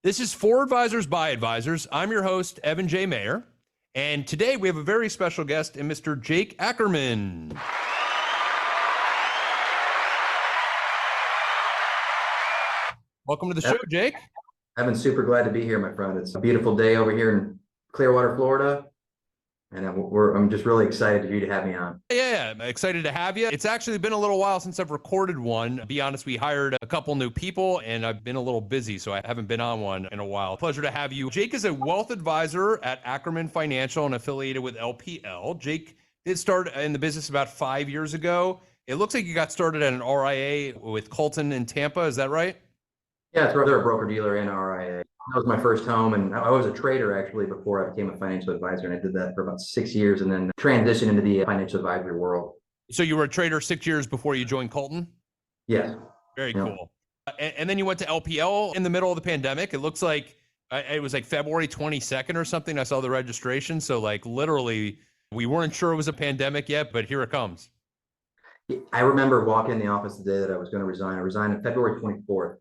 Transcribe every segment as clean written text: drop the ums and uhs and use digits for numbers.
This is For Advisors by Advisors. I'm your host, Evan J. Mayer. And today we have a very special guest in Mr. Jake Ackerman. Welcome to the show, Jake. Evan, super glad to be here, my friend. It's a beautiful day over here in Clearwater, Florida. And I'm just really excited for you to have me on. Yeah, I'm excited to have you. It's actually been a little while since I've recorded one. To be honest, we hired a couple new people and I've been a little busy, so I haven't been on one in a while. Pleasure to have you. Jake is a wealth advisor at Ackerman Financial and affiliated with LPL. Jake did start in the business about 5 years ago. It looks like you got started at an RIA with Colton in Tampa. Is that right? Yeah, they're a broker-dealer and RIA. That was my first home, and I was a trader actually before I became a financial advisor, and I did that for about 6 years and then transitioned into the financial advisory world. So you were a trader 6 years before you joined Colton? Yes. Very cool. And then you went to LPL in the middle of the pandemic. It looks like it was like February 22nd or something. I saw the registration. So like literally we weren't sure it was a pandemic yet, but here it comes. I remember walking in the office the day that I was going to resign. I resigned on February 24th.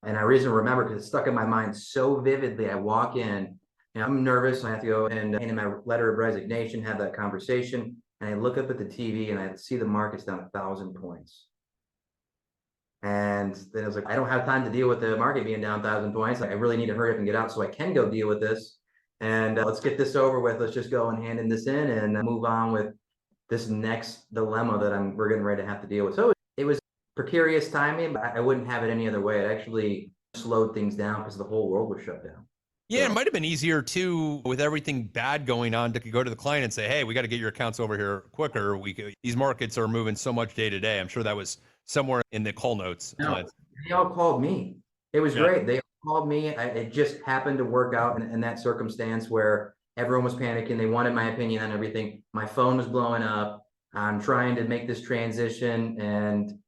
And I remember because it stuck in my mind so vividly. I walk in and I'm nervous. I have to go and hand in my letter of resignation, have that conversation. And I look up at the TV and I see the market's down 1,000 points. And then I was like, I don't have time to deal with the market being down 1,000 points. Like, I really need to hurry up and get out so I can go deal with this. And let's get this over with. Let's just go and hand in this in and move on with this next dilemma that we're getting ready to have to deal with. So it was precarious timing, but I wouldn't have it any other way. It actually slowed things down because the whole world was shut down. Yeah, it might have been easier too with everything bad going on to go to the client and say, hey, we got to get your accounts over here quicker. These markets are moving so much day to day. I'm sure that was somewhere in the call notes. No, they all called me. It was great. They all called me. It just happened to work out in that circumstance where everyone was panicking. They wanted my opinion on everything. My phone was blowing up. I'm trying to make this transition, and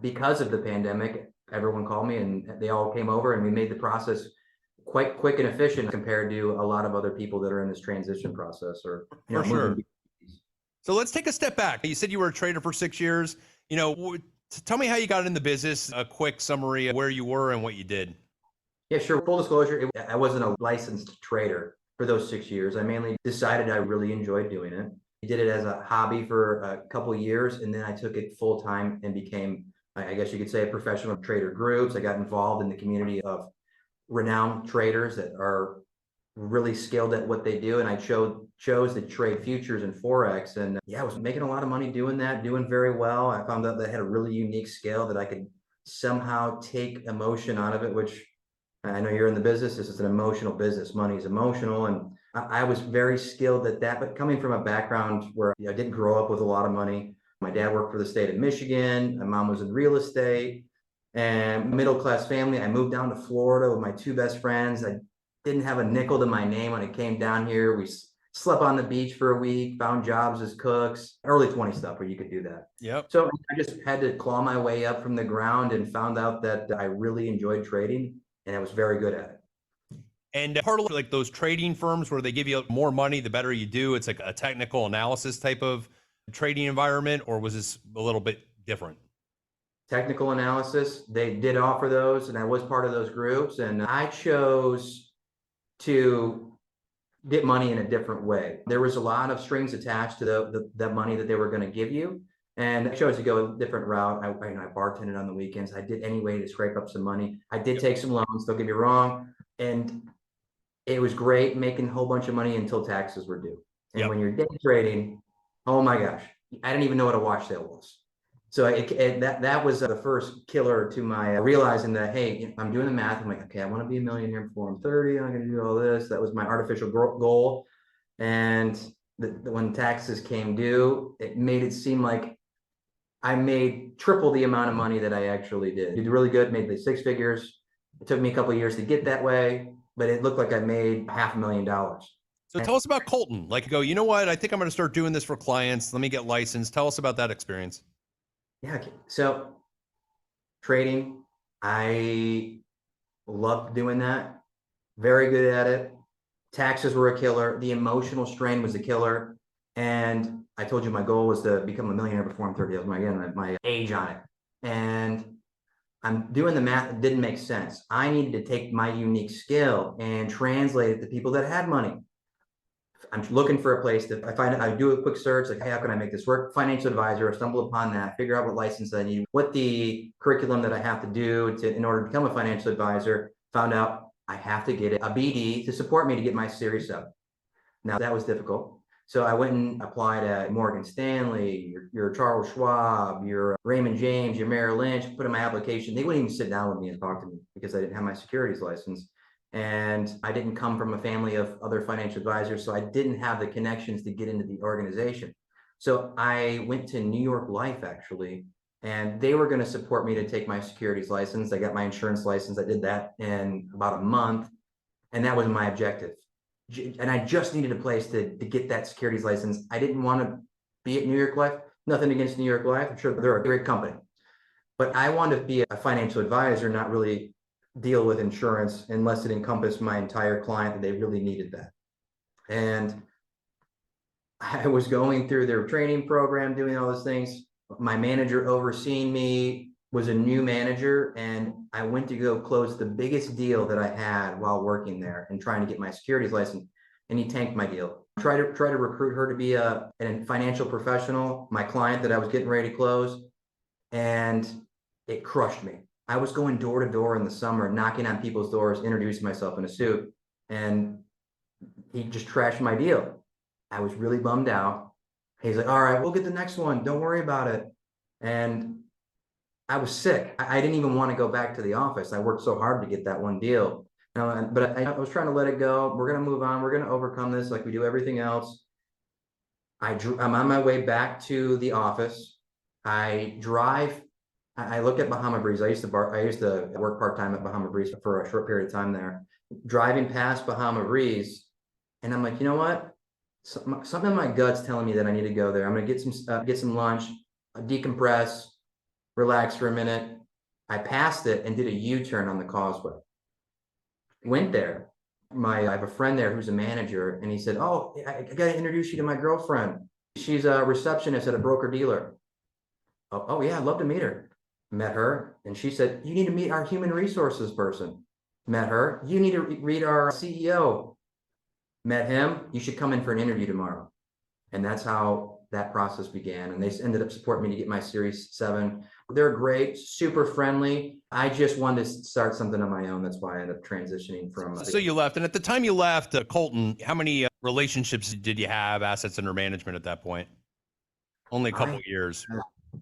because of the pandemic, everyone called me and they all came over and we made the process quite quick and efficient compared to a lot of other people that are in this transition process or sure. So let's take a step back. You said you were a trader for 6 years. Tell me how you got in the business, a quick summary of where you were and what you did. Yeah, sure. Full disclosure, I wasn't a licensed trader for those 6 years. I mainly decided I really enjoyed doing it. I did it as a hobby for a couple of years, and then I took it full time and became, I guess you could say, a professional trader groups. I got involved in the community of renowned traders that are really skilled at what they do, and I chose to trade futures and Forex. And I was making a lot of money doing that, doing very well. I found out that I had a really unique skill that I could somehow take emotion out of it, which I know you're in the business. This is an emotional business. Money is emotional. And I was very skilled at that, but coming from a background where I didn't grow up with a lot of money. My dad worked for the state of Michigan. My mom was in real estate and middle-class family. I moved down to Florida with my two best friends. I didn't have a nickel to my name when I came down here. We slept on the beach for a week, found jobs as cooks, early 20 stuff where you could do that. Yep. So I just had to claw my way up from the ground and found out that I really enjoyed trading and I was very good at it. And part of like those trading firms where they give you more money, the better you do, it's like a technical analysis type of trading environment, or was this a little bit different? Technical analysis, they did offer those, and I was part of those groups, and I chose to get money in a different way. There was a lot of strings attached to that money that they were going to give you, and I chose to go a different route. I bartended on the weekends. I did any way to scrape up some money. I did take some loans, don't get me wrong, and it was great making a whole bunch of money until taxes were due. And when you're day trading, oh my gosh, I didn't even know what a wash sale was. So that was the first killer to my realizing that, hey, I'm doing the math. I'm like, okay, I want to be a millionaire before I'm 30. I'm going to do all this. That was my artificial goal. And when taxes came due, it made it seem like I made triple the amount of money that I actually did. Did really good, made the 6 figures. It took me a couple of years to get that way, but it looked like I made $500,000. So tell us about Colton. Like, you know what? I think I'm going to start doing this for clients. Let me get licensed. Tell us about that experience. Yeah. So trading, I loved doing that. Very good at it. Taxes were a killer. The emotional strain was a killer. And I told you my goal was to become a millionaire before I'm 30. That was my age on it. And I'm doing the math. It didn't make sense. I needed to take my unique skill and translate it to people that had money. I'm looking for a place that I do a quick search, like, hey, how can I make this work? Financial advisor, I stumble upon that, figure out what license I need, what the curriculum that I have to do in order to become a financial advisor. Found out I have to get a BD to support me to get my Series 7. Now that was difficult. So I went and applied at Morgan Stanley, your Charles Schwab, your Raymond James, your Merrill Lynch, put in my application. They wouldn't even sit down with me and talk to me because I didn't have my securities license. And I didn't come from a family of other financial advisors, so I didn't have the connections to get into the organization. So I went to New York Life, actually, and they were going to support me to take my securities license. I got my insurance license. I did that in about a month, and that was my objective. And I just needed a place to get that securities license. I didn't want to be at New York Life. Nothing against New York Life. I'm sure they're a great company. But I wanted to be a financial advisor, not really deal with insurance unless it encompassed my entire client that they really needed that. And I was going through their training program, doing all those things. My manager overseeing me was a new manager, and I went to go close the biggest deal that I had while working there and trying to get my securities license, and he tanked my deal. Try to recruit her to be a financial professional, my client that I was getting ready to close, and it crushed me. I was going door to door in the summer, knocking on people's doors, introducing myself in a suit, and he just trashed my deal. I was really bummed out. He's like, all right, we'll get the next one. Don't worry about it. And I was sick. I didn't even want to go back to the office. I worked so hard to get that one deal. But I was trying to let it go. We're going to move on. We're going to overcome this like we do everything else. I'm on my way back to the office. I look at Bahama Breeze. I used to work part-time at Bahama Breeze for a short period of time there. Driving past Bahama Breeze, and I'm like, you know what? Something in my gut's telling me that I need to go there. I'm gonna get some lunch, decompress, relax for a minute. I passed it and did a U-turn on the causeway. Went there. I have a friend there who's a manager, and he said, "Oh, I got to introduce you to my girlfriend. She's a receptionist at a broker dealer." Oh yeah, I'd love to meet her. Met her, and she said, "You need to meet our human resources person." Met her. "You need to read our CEO." Met him. "You should come in for an interview tomorrow." And that's how that process began. And they ended up supporting me to get my Series 7. They're great, super friendly. I just wanted to start something on my own. That's why I ended up transitioning from. So you left. And at the time you left, Colton, how many relationships did you have, assets under management at that point? Only a couple years.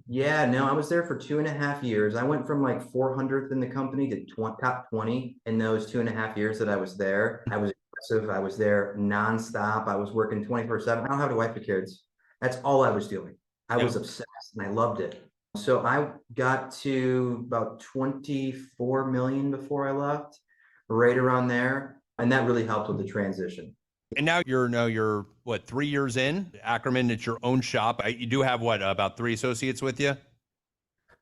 Yeah, no, I was there for 2.5 years. I went from like 400th in the company to top 20 in those 2.5 years that I was there. I was aggressive. I was there nonstop. I was working 24/7. I don't have a wife or kids. That's all I was doing. I was obsessed and I loved it. So I got to about 24 million before I left, right around there. And that really helped with the transition. And now you're what, 3 years in Ackerman? It's your own shop. You do have what, about 3 associates with you?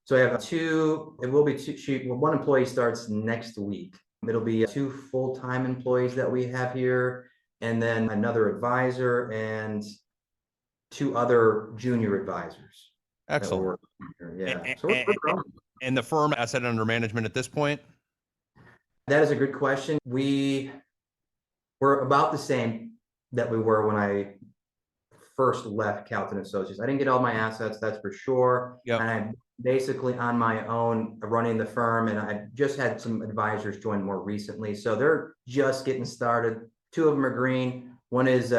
So I have two. It will be two. One employee starts next week. It'll be 2 full-time employees that we have here, and then another advisor and 2 other junior advisors. Excellent. Yeah. So we're growing. And the firm asset under management at this point? That is a good question. We're about the same that we were when I first left Calton Associates. I didn't get all my assets, that's for sure. Yep. And I'm basically on my own running the firm, and I just had some advisors join more recently. So they're just getting started. 2 of them are green. One is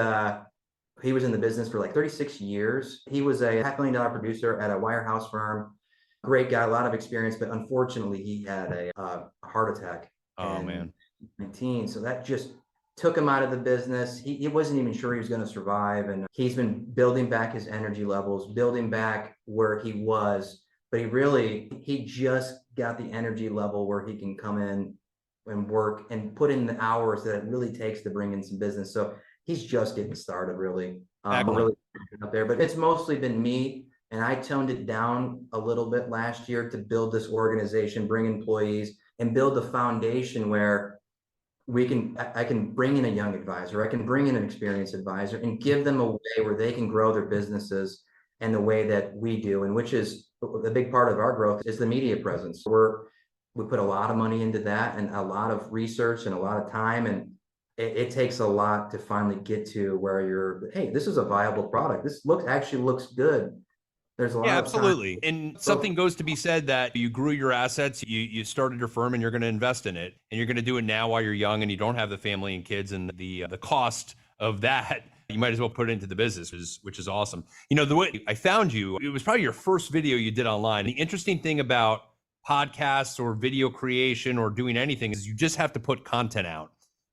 he was in the business for like 36 years. He was a $500,000 producer at a wirehouse firm. Great guy, a lot of experience, but unfortunately he had a heart attack. Oh man. 19. So that just took him out of the business. He wasn't even sure he was going to survive. And he's been building back his energy levels, building back where he was. But he just got the energy level where he can come in and work and put in the hours that it really takes to bring in some business. So he's just getting started, really. Really up there. But it's mostly been me. And I toned it down a little bit last year to build this organization, bring employees, and build the foundation where I can bring in a young advisor, I can bring in an experienced advisor and give them a way where they can grow their businesses and the way that we do, and which is a big part of our growth is the media presence. We're we put a lot of money into that and a lot of research and a lot of time. And it takes a lot to finally get to where you're, hey, this is a viable product. This actually looks good. There's a Yeah, lot of time. absolutely. And something goes to be said that you grew your assets, you started your firm and you're going to invest in it. And you're going to do it now while you're young and you don't have the family and kids and the cost of that. You might as well put it into the business, which is awesome. You know, the way I found you, it was probably your first video you did online. The interesting thing about podcasts or video creation or doing anything is you just have to put content out.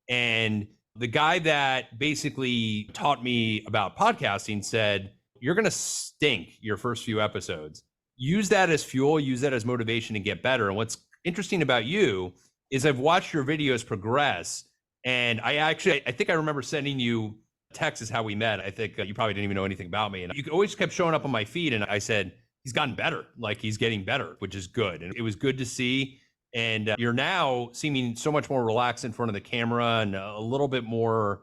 And the guy that basically taught me about podcasting said, you're going to stink your first few episodes. Use that as fuel, use that as motivation to get better. And what's interesting about you is I've watched your videos progress. And I think I remember sending you text is how we met. I think you probably didn't even know anything about me. And you always kept showing up on my feed. And I said, he's gotten better. Like he's getting better, which is good. And it was good to see. And you're now seeming so much more relaxed in front of the camera and a little bit more,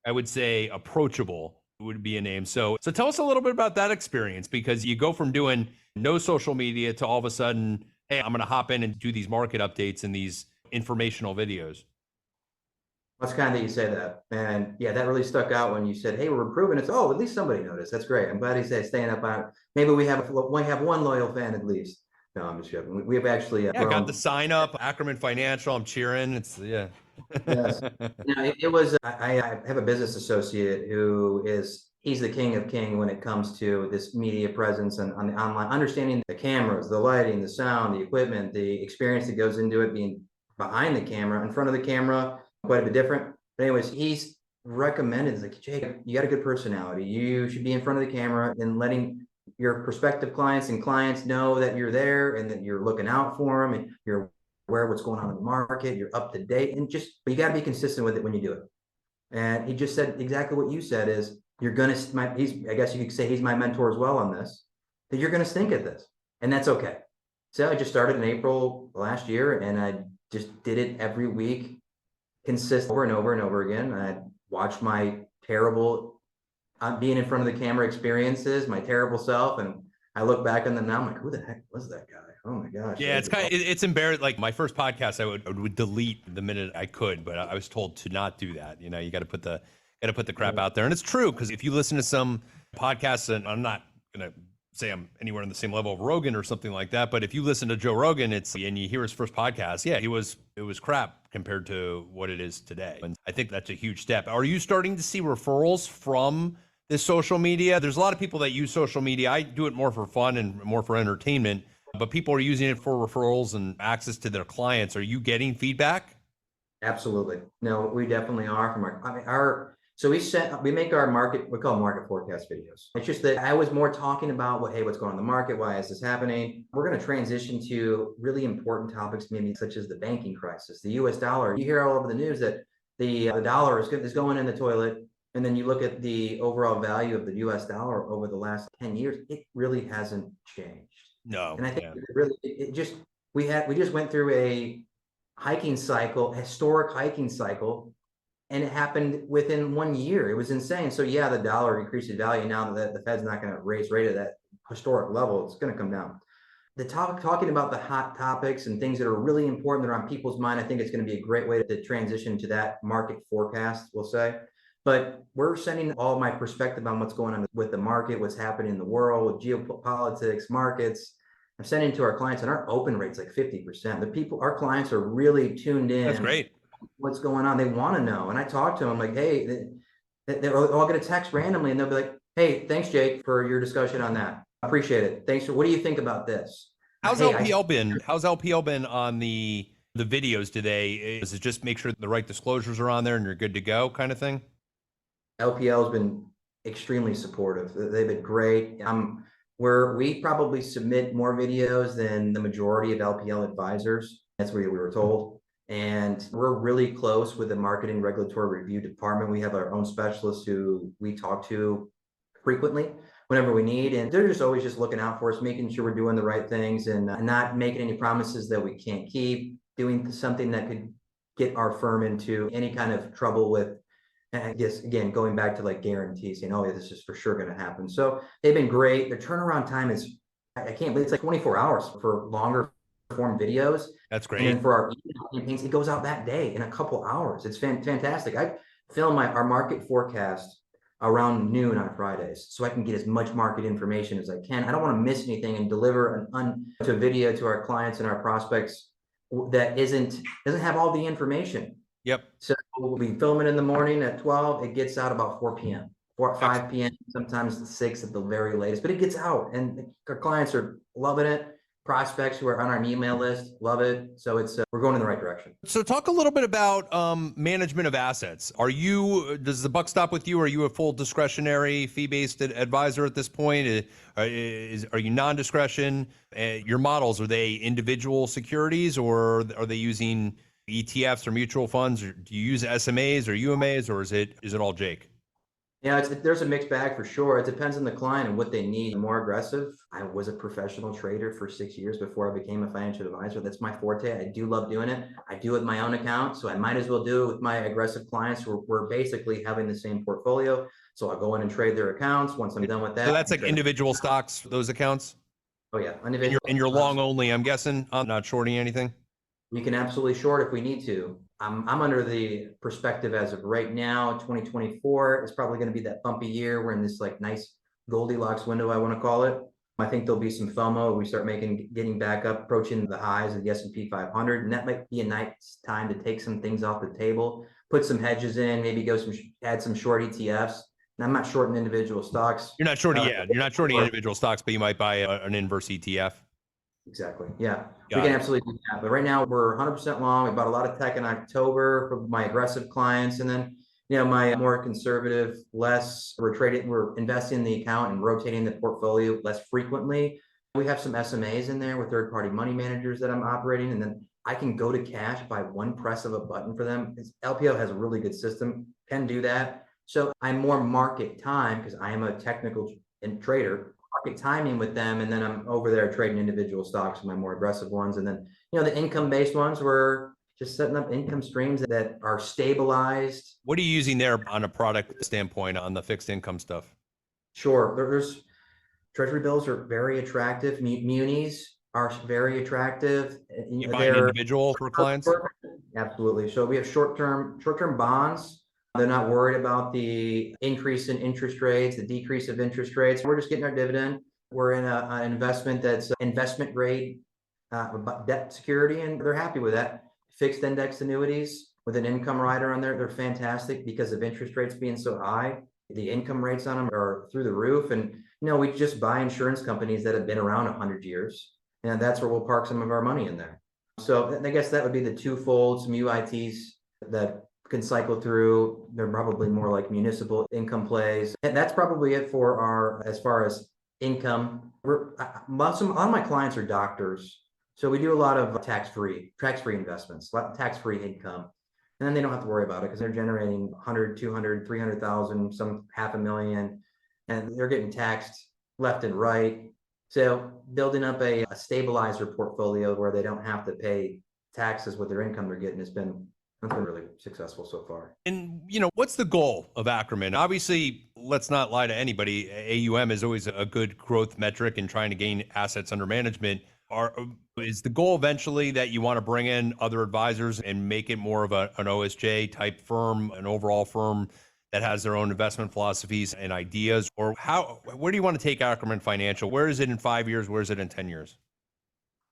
I would say, approachable would be a name. So tell us a little bit about that experience, because you go from doing no social media to all of a sudden, hey, I'm going to hop in and do these market updates and these informational videos. That's kind that you say that. And yeah, that really stuck out when you said, hey, we're improving. It's, oh, at least somebody noticed. That's great. I'm glad he said staying up on it. Maybe we have one loyal fan at least. No, I'm just joking. We have actually Yeah, got the sign up, Ackerman Financial. I'm cheering. It's yeah. Yes. No, it was, I have a business associate who he's the king of king when it comes to this media presence and on the online, understanding the cameras, the lighting, the sound, the equipment, the experience that goes into it, being behind the camera, in front of the camera, quite a bit different. But anyways, he's recommended, it's like, Jake, you got a good personality. You should be in front of the camera and letting your prospective clients and clients know that you're there and that you're looking out for them and you're aware of what's going on in the market, you're up to date, and but you got to be consistent with it when you do it. And he just said exactly what you said is you're going to, I guess you could say he's my mentor as well on this, that you're going to stink at this. And that's okay. So I just started in April last year and I just did it every week, consistent over and over and over again. I watched my terrible being in front of the camera experiences, my terrible self. And I look back on them now, I'm like, who the heck was that guy? Oh my gosh. Yeah, it's embarrassing. Like my first podcast, I would delete the minute I could, but I was told to not do that. You know, you got to put the crap out there. And it's true, because if you listen to some podcasts, and I'm not going to say I'm anywhere in the same level of Rogan or something like that, but if you listen to Joe Rogan, and you hear his first podcast, yeah, it was crap compared to what it is today. And I think that's a huge step. Are you starting to see referrals from this social media? There's a lot of people that use social media. I do it more for fun and more for entertainment, but people are using it for referrals and access to their clients. Are you getting feedback? Absolutely. No, we definitely are from so we make our market, we call them market forecast videos. It's just that I was more talking about hey, what's going on in the market? Why is this happening? We're going to transition to really important topics, maybe such as the banking crisis, the US dollar. You hear all over the news that the dollar is going in the toilet. And then you look at the overall value of the US dollar over the last 10 years, it really hasn't changed. No. And I think we just went through a historic hiking cycle, and it happened within 1 year. It was insane. So yeah, the dollar increased in value. Now that the Fed's not going to raise rate at that historic level, it's going to come down. Talking about the hot topics and things that are really important that are on people's mind, I think it's going to be a great way to transition to that market forecast, we'll say. But we're sending all my perspective on what's going on with the market, what's happening in the world, with geopolitics, markets. I'm sending to our clients, and our open rate's like 50%. Our clients are really tuned in. That's great. What's going on? They want to know. And I talk to them like, hey, they're all going to text randomly, and they'll be like, hey, thanks, Jake, for your discussion on that. I appreciate it. Thanks. What do you think about this? How's LPL been? How's LPL been on the videos? Does it just make sure the right disclosures are on there and you're good to go kind of thing? LPL has been extremely supportive. They've been great. We probably submit more videos than the majority of LPL advisors. That's what we were told. And we're really close with the marketing regulatory review department. We have our own specialists who we talk to frequently whenever we need. And they're just always just looking out for us, making sure we're doing the right things and not making any promises that we can't keep, doing something that could get our firm into any kind of trouble with. And I guess, again, going back to like guarantees, saying, oh, yeah, this is for sure going to happen. So they've been great. Their turnaround time is, I can't believe it's like 24 hours for longer perform videos. That's And then great. for our email campaigns, it goes out that day in a couple hours. It's fantastic. I film our market forecast around noon on Fridays, so I can get as much market information as I can. I don't want to miss anything and deliver to video to our clients and our prospects that doesn't have all the information. Yep. So we'll be filming in the morning at 12. It gets out about 4 p.m. 4 5 p.m. Sometimes 6 at the very latest, but it gets out, and our clients are loving it. Prospects who are on our email list love it. So we're going in the right direction. So talk a little bit about management of assets. Does the buck stop with you? Are you a full discretionary fee-based advisor at this point? Are you non-discretion? Your models, are they individual securities, or are they using ETFs or mutual funds? Or do you use SMAs or UMAs, or is it all Jake? Yeah, there's a mixed bag for sure. It depends on the client and what they need. More aggressive. I was a professional trader for 6 years before I became a financial advisor. That's my forte. I do love doing it. I do it with my own account, so I might as well do it with my aggressive clients. We're basically having the same portfolio. So I'll go in and trade their accounts. Once I'm done with that, So that's like individual stocks, those accounts? Oh yeah, And you're long only, I'm guessing, not shorting anything? We can absolutely short if we need to. I'm under the perspective as of right now, 2024 is probably going to be that bumpy year. We're in this like nice Goldilocks window, I want to call it. I think there'll be some FOMO. We start getting back up, approaching the highs of the S&P 500, and that might be a nice time to take some things off the table, put some hedges in, maybe add some short ETFs. And I'm not shorting individual stocks. You're not shorting, you're not shorting individual stocks, but you might buy an inverse ETF. Exactly. Yeah, we Got can it. absolutely do that. But right now we're 100% long. We bought a lot of tech in October for my aggressive clients, and then my more conservative, we're investing in the account and rotating the portfolio less frequently. We have some SMAs in there with third-party money managers that I'm operating, and then I can go to cash by one press of a button for them. LPO has a really good system, can do that. So I'm more market time because I am a technical trader. Market timing with them, and then I'm over there trading individual stocks, my more aggressive ones, and then the income-based ones, we're just setting up income streams that are stabilized. What are you using there on a product standpoint on the fixed income stuff? Sure, there's treasury bills are very attractive. Munis are very attractive. You buying They're individual for clients? absolutely. So we have short-term bonds. They're not worried about the increase in interest rates, the decrease of interest rates. We're just getting our dividend. We're in an investment that's investment grade debt security, and they're happy with that. Fixed index annuities with an income rider on there, they're fantastic because of interest rates being so high. The income rates on them are through the roof. And, we just buy insurance companies that have been around 100 years. And that's where we'll park some of our money in there. So I guess that would be the twofold, some UITs that can cycle through. They're probably more like municipal income plays. And that's probably it for as far as income. A lot of my clients are doctors. So we do a lot of tax-free investments, tax-free income. And then they don't have to worry about it because they're generating 100, 200, 300,000, some $500,000, and they're getting taxed left and right. So building up a stabilizer portfolio where they don't have to pay taxes with their income they're getting that's been really successful so far. And, what's the goal of Ackerman? Obviously, let's not lie to anybody. AUM is always a good growth metric in trying to gain assets under management. Is the goal eventually that you want to bring in other advisors and make it more of an OSJ type firm, an overall firm that has their own investment philosophies and ideas? Or where do you want to take Ackerman Financial? Where is it in 5 years? Where is it in 10 years?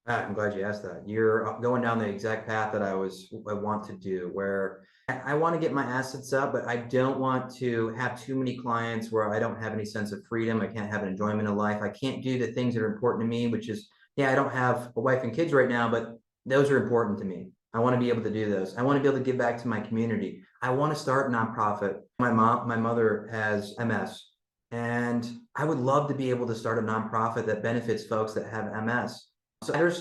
I'm glad you asked that. You're going down the exact path that I want to do, where I want to get my assets up, but I don't want to have too many clients where I don't have any sense of freedom. I can't have an enjoyment of life. I can't do the things that are important to me, which is, I don't have a wife and kids right now, but those are important to me. I want to be able to do those. I want to be able to give back to my community. I want to start a nonprofit. My mother has MS, and I would love to be able to start a nonprofit that benefits folks that have MS. So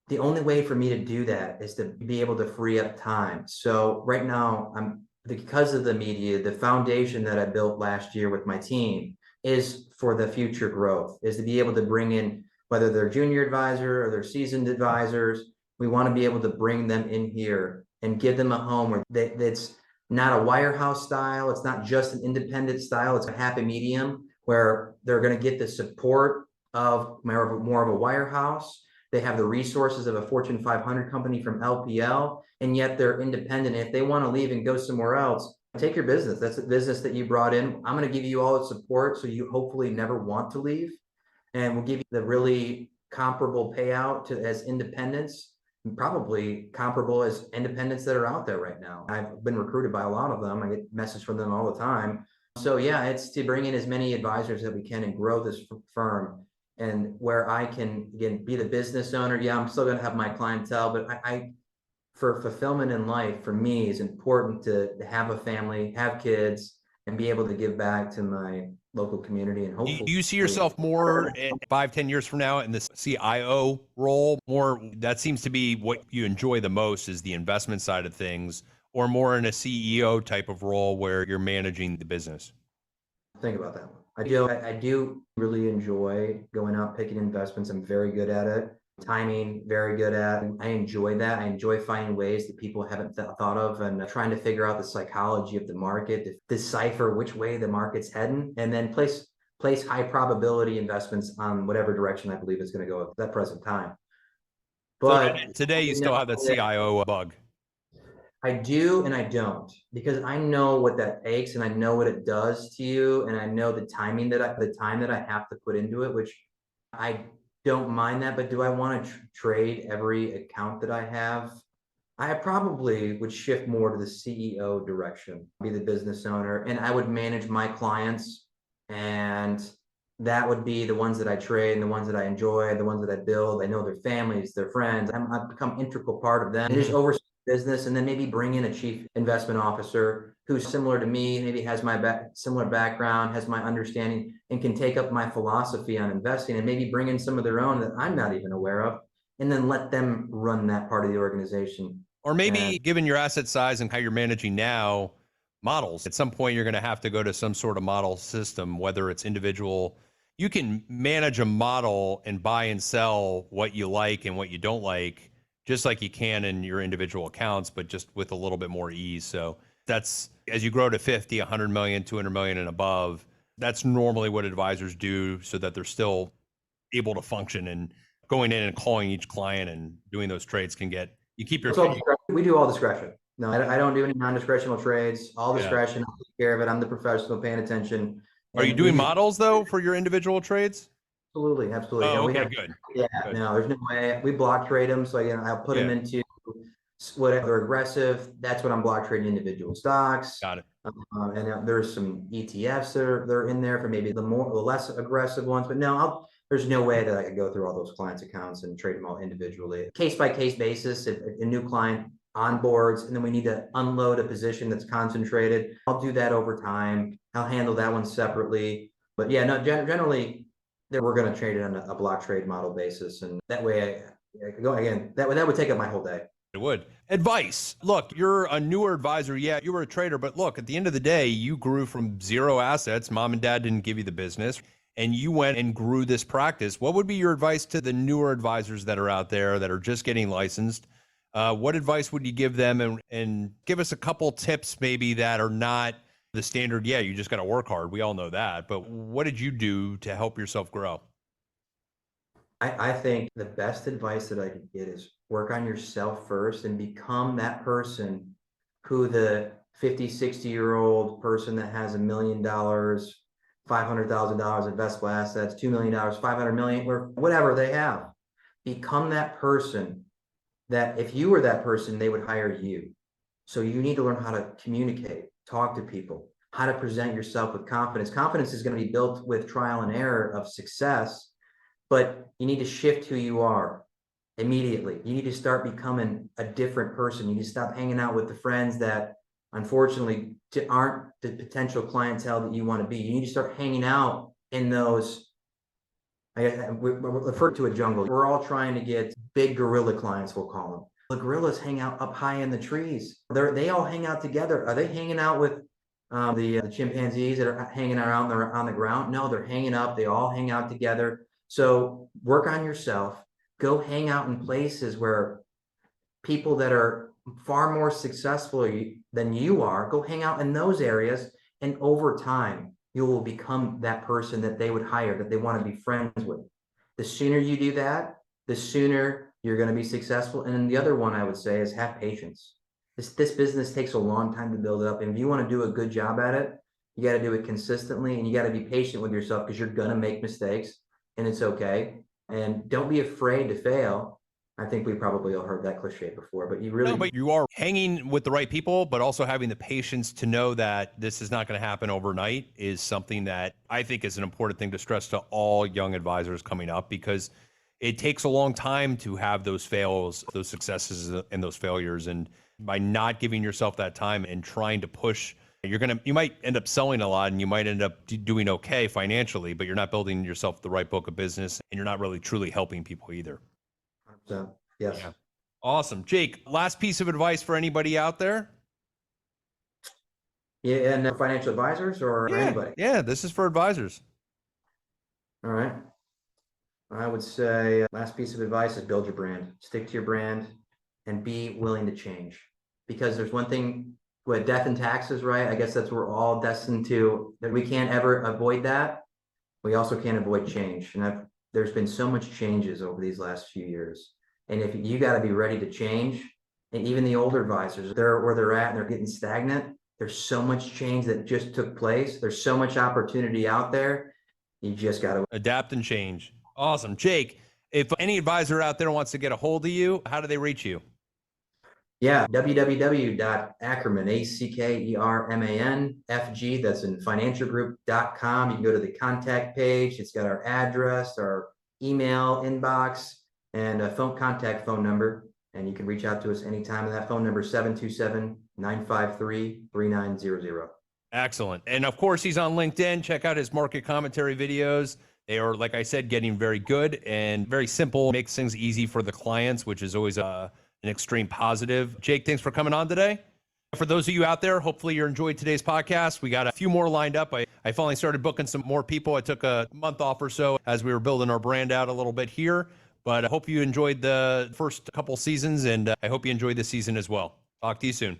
the only way for me to do that is to be able to free up time. So right now, because of the media, the foundation that I built last year with my team is for the future growth, is to be able to bring in, whether they're junior advisor or they're seasoned advisors, we want to be able to bring them in here and give them a home where it's not a wirehouse style. It's not just an independent style. It's a happy medium where they're going to get the support of more of a wirehouse, They have the resources of a Fortune 500 company from LPL, and yet they're independent. If they want to leave and go somewhere else, take your business. That's a business that you brought in. I'm going to give you all the support so you hopefully never want to leave. And we'll give you the really comparable payout to as independents, probably comparable as independents that are out there right now. I've been recruited by a lot of them. I get messages from them all the time. So yeah, it's to bring in as many advisors that we can and grow this firm. And where I can, again, be the business owner. Yeah, I'm still going to have my clientele, but I for fulfillment in life, for me, is important to have a family, have kids, and be able to give back to my local community. And hopefully, Do you see yourself more 5, 10 years from now in this CIO role? More, that seems to be what you enjoy the most, is the investment side of things, or more in a CEO type of role where you're managing the business? think about that one. I do really enjoy going out picking investments. I'm very good at it. Timing, very good at. I enjoy that. I enjoy finding ways that people haven't thought of, and trying to figure out the psychology of the market, to decipher which way the market's heading, and then place high probability investments on whatever direction I believe it's going to go at that present time. But so today you still have that CIO bug. I do and I don't, because I know what that takes and I know what it does to you, and I know the time that I have to put into it, which I don't mind that. But do I want to trade every account that I have? I probably would shift more to the CEO direction, be the business owner, and I would manage my clients, and that would be the ones that I trade and the ones that I enjoy, the ones that I build. I know their families, their friends. I've become integral part of them. And just oversee business, and then maybe bring in a chief investment officer who's similar to me, maybe has my similar background, has my understanding, and can take up my philosophy on investing, and maybe bring in some of their own that I'm not even aware of, and then let them run that part of the organization. Or maybe, given your asset size and how you're managing now, models. At some point, you're going to have to go to some sort of model system, whether it's individual. You can manage a model and buy and sell what you like and what you don't like, just like you can in your individual accounts, but just with a little bit more ease. So that's, as you grow to 50, 100 million, 200 million and above, that's normally what advisors do, so that they're still able to function, and going in and calling each client and doing those trades can get, you keep your. We do all discretion. No, I don't do any non-discretional trades. All discretion. I'll take care of it. I'm the professional paying attention. Are you doing models though for your individual trades? Absolutely, absolutely. Oh, we okay, have, good. yeah, Good. no, there's no way. We block trade them. So again, I'll put them into whatever they're aggressive. That's what I'm block trading, individual stocks. Got it. And there's some ETFs that are in there for maybe the less aggressive ones. But no, there's no way that I could go through all those clients' accounts and trade them all individually. Case by case basis, if a new client onboards and then we need to unload a position that's concentrated, I'll do that over time. I'll handle that one separately. But yeah, no, generally, we're going to trade it on a block trade model basis. And that way, I could go again, that would take up my whole day. It would. Advice. Look, you're a newer advisor. Yeah, you were a trader, but look, at the end of the day, you grew from 0 assets. Mom and dad didn't give you the business, and you went and grew this practice. What would be your advice to the newer advisors that are out there that are just getting licensed? What advice would you give them? And give us a couple tips maybe that are not the standard. Yeah, you just got to work hard. We all know that. But what did you do to help yourself grow? I think the best advice that I could get is work on yourself first and become that person who the 50, 60-year-old person that has $1 million, $500,000 investable assets, $2 million, 500 million, or whatever they have. Become that person that if you were that person, they would hire you. So you need to learn how to communicate, talk to people, how to present yourself with confidence. Confidence is going to be built with trial and error of success. But you need to shift who you are immediately. You need to start becoming a different person. You need to stop hanging out with the friends that unfortunately aren't the potential clientele that you want to be. You need to start hanging out in those, we refer to a jungle. We're all trying to get big gorilla clients, we'll call them. The gorillas hang out up high in the trees. They all hang out together. Are they hanging out with the chimpanzees that are hanging around on the ground? No, they're hanging up. They all hang out together. So work on yourself, go hang out in places where people that are far more successful than you are, go hang out in those areas. And over time, you will become that person that they would hire, that they want to be friends with. The sooner you do that, the sooner you're going to be successful. And then the other one I would say is have patience. This business takes a long time to build up. And if you want to do a good job at it, you got to do it consistently, and you got to be patient with yourself because you're going to make mistakes, and it's okay. And don't be afraid to fail. I think we probably all heard that cliche before, but you really, No, but you are hanging with the right people, but also having the patience to know that this is not going to happen overnight is something that I think is an important thing to stress to all young advisors coming up, because it takes a long time to have those fails, those successes and those failures. And by not giving yourself that time and trying to push, you might end up selling a lot and you might end up doing okay financially, but you're not building yourself the right book of business and you're not really truly helping people either. 100%. Yes. Yeah. Awesome. Jake, last piece of advice for anybody out there? Yeah, and financial advisors or anybody? Yeah, this is for advisors. All right. I would say last piece of advice is build your brand. Stick to your brand and be willing to change. Because there's one thing with death and taxes, right? I guess that's what we're all destined to, that we can't ever avoid that. We also can't avoid change. And there's been so much changes over these last few years. And if you got to be ready to change, and even the older advisors, they're where they're at and they're getting stagnant. There's so much change that just took place. There's so much opportunity out there. You just got to adapt and change. Awesome. Jake, if any advisor out there wants to get a hold of you, how do they reach you? Yeah, www.ackerman, ACKERMAN, that's in financialgroup.com. You can go to the contact page. It's got our address, our email inbox, and a contact phone number. And you can reach out to us anytime. And that phone number is 727-953-3900. Excellent. And of course, he's on LinkedIn. Check out his market commentary videos. They are, like I said, getting very good and very simple. Makes things easy for the clients, which is always an extreme positive. Jake, thanks for coming on today. For those of you out there, hopefully you enjoyed today's podcast. We got a few more lined up. I finally started booking some more people. I took a month off or so as we were building our brand out a little bit here. But I hope you enjoyed the first couple seasons, and I hope you enjoyed this season as well. Talk to you soon.